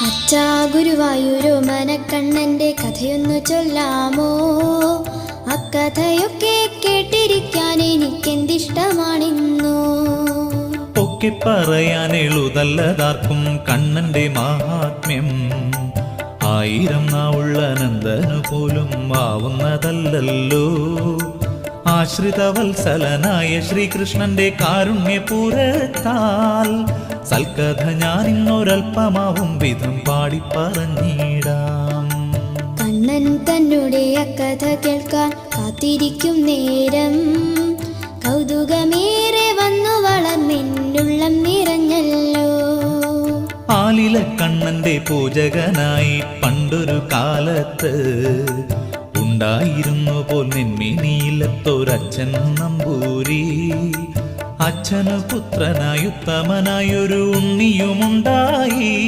അച്ഛാ ഗുരുവായൂരോ മനക്കണ്ണന്റെ കഥയൊന്നു ചൊല്ലാമോ? അക്കഥയൊക്കെ കേട്ടിരിക്കാൻ എനിക്കെന്തിഷ്ടമാണിന്നു. ഒക്കെ പറയാൻ എളുതല്ലതാർക്കും കണ്ണന്റെ മാഹാത്മ്യം. 1000 നാവുള്ള നന്ദനു പോലും ആവുന്നതല്ലല്ലോ. ആശ്രിതവത്സലനായ ശ്രീകൃഷ്ണന്റെ കാരുണ്യപൂരത്താൽ സൽക്കഥ ഞാനിന്നൊരൽപ്പമാവും വിധം പാടിപ്പറഞ്ഞിടാം. കണ്ണൻ തന്നുടെ അക്കഥ കേൾക്കാൻ കാത്തിരിക്കും നേരം കൗതുകമേറെ വന്നു വളർന്നെന്നുള്ളം നിറഞ്ഞല്ലോ. ആലില കണ്ണന്റെ പൂജകനായി പണ്ടൊരു കാലത്ത് ഉണ്ടായിരുന്നു പോൽ നെന്മിനിയിലത്തൊരച്ഛൻ നമ്പൂരി. അച്ഛനു പുത്രനായുത്തമനായൊരു ഉണ്ണിയുമുണ്ടായി.